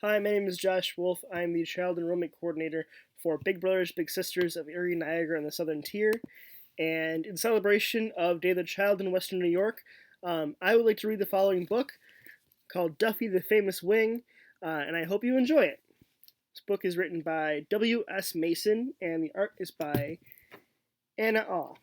Hi, my name is Josh Wolfe. I am the Child Enrollment Coordinator for Big Brothers Big Sisters of Erie, Niagara, and the Southern Tier. And in celebration of Day of the Child in Western New York, I would like to read the following book called Duffy the Famous Wing, and I hope you enjoy it. This book is written by W.S. Mason, and the art is by Anna Aw.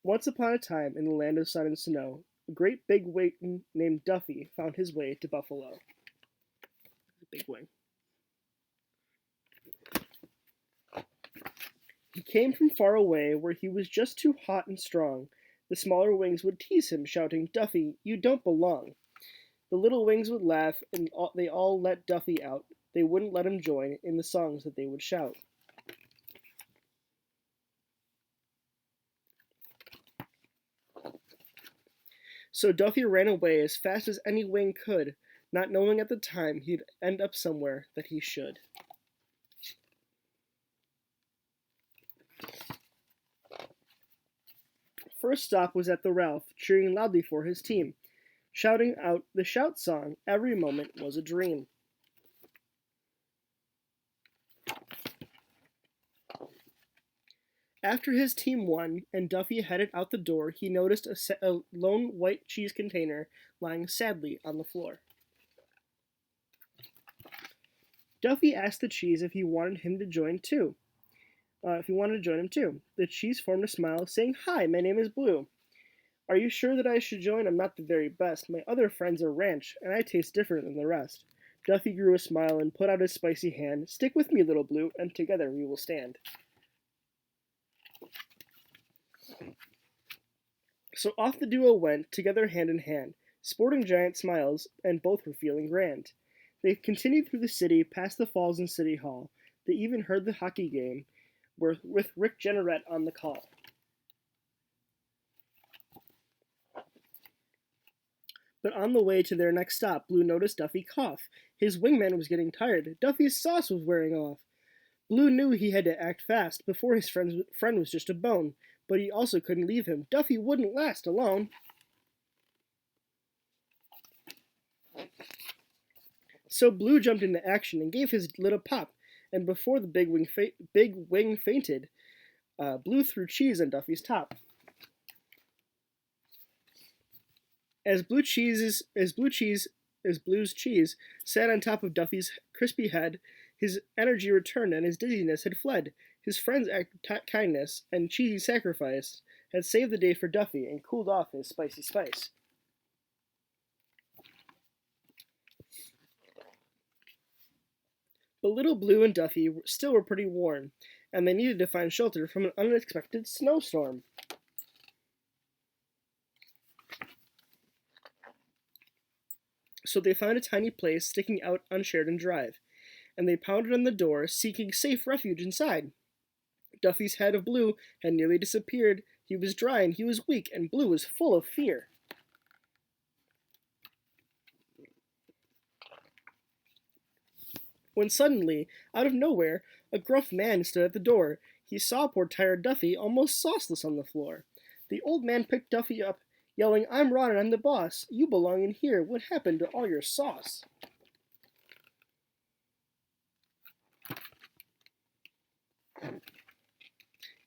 Once upon a time, in the land of sun and snow, a great big wing named Duffy found his way to Buffalo. Big wing. He came from far away, where he was just too hot and strong. The smaller wings would tease him, shouting, "Duffy, you don't belong." The little wings would laugh, and they all let Duffy out. They wouldn't let him join in the songs that they would shout. So Duffy ran away as fast as any wing could, not knowing at the time he'd end up somewhere that he should. First stop was at the Ralph, cheering loudly for his team. Shouting out the shout song, every moment was a dream. After his team won and Duffy headed out the door, he noticed a lone white cheese container lying sadly on the floor. Duffy asked the cheese if he wanted him to join too. The cheese formed a smile, saying, "Hi, my name is Blue. Are you sure that I should join? I'm not the very best. My other friends are ranch, and I taste different than the rest." Duffy grew a smile and put out his spicy hand. "Stick with me, little Blue, and together we will stand." So off the duo went, together hand in hand, sporting giant smiles, and both were feeling grand. They continued through the city, past the falls and City Hall. They even heard the hockey game, with Rick Jenneret on the call. But on the way to their next stop, Blue noticed Duffy cough. His wingman was getting tired. Duffy's sauce was wearing off. Blue knew he had to act fast before his friend was just a bone, but he also couldn't leave him. Duffy wouldn't last alone. So Blue jumped into action and gave his little pop, and before the big wing fainted, Blue threw cheese on Duffy's top. As Blue's cheese sat on top of Duffy's crispy head, his energy returned and his dizziness had fled. His friend's act of kindness and cheesy sacrifice had saved the day for Duffy and cooled off his spicy spice. But little Blue and Duffy still were pretty warm, and they needed to find shelter from an unexpected snowstorm. So they found a tiny place sticking out on Sheridan Drive, and they pounded on the door, seeking safe refuge inside. Duffy's head of blue had nearly disappeared. He was dry and he was weak, and Blue was full of fear. When suddenly, out of nowhere, a gruff man stood at the door. He saw poor tired Duffy almost sauceless on the floor. The old man picked Duffy up, yelling, "I'm Ron and I'm the boss. You belong in here. What happened to all your sauce?"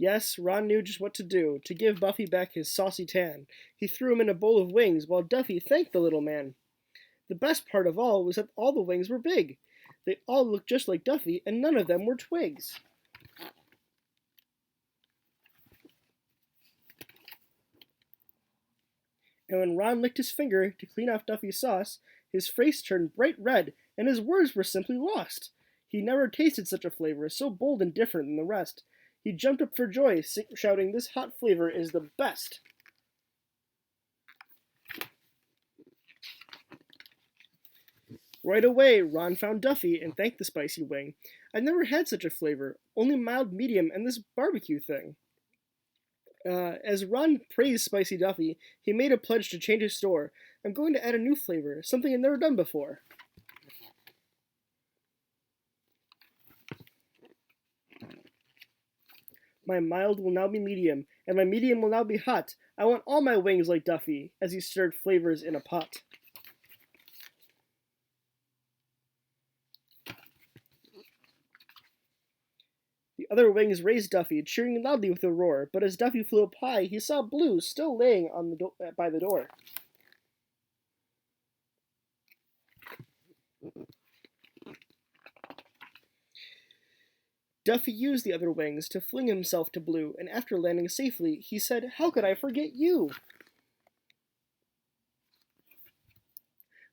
Yes, Ron knew just what to do to give Buffy back his saucy tan. He threw him in a bowl of wings while Duffy thanked the little man. The best part of all was that all the wings were big. They all looked just like Duffy, and none of them were twigs. And when Ron licked his finger to clean off Duffy's sauce, his face turned bright red, and his words were simply lost. He never tasted such a flavor, so bold and different than the rest. He jumped up for joy, shouting, "This hot flavor is the best!" Right away, Ron found Duffy and thanked the spicy wing. "I've never had such a flavor, only mild medium and this barbecue thing." As Ron praised Spicy Duffy, he made a pledge to change his store. "I'm going to add a new flavor, something I've never done before." "My mild will now be medium, and my medium will now be hot. I want all my wings like Duffy, as he stirred flavors in a pot. The other wings raised Duffy, cheering loudly with a roar, but as Duffy flew up high, he saw Blue still laying on by the door. Duffy used the other wings to fling himself to Blue, and after landing safely, he said, "How could I forget you?"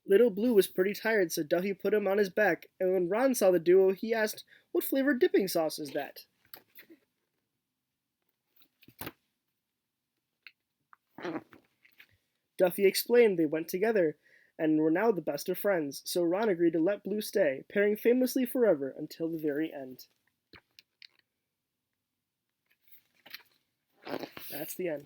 Little Blue was pretty tired, so Duffy put him on his back, and when Ron saw the duo, he asked, "What flavored dipping sauce is that?" Duffy explained they went together and were now the best of friends, so Ron agreed to let Blue stay, pairing famously forever until the very end. That's the end.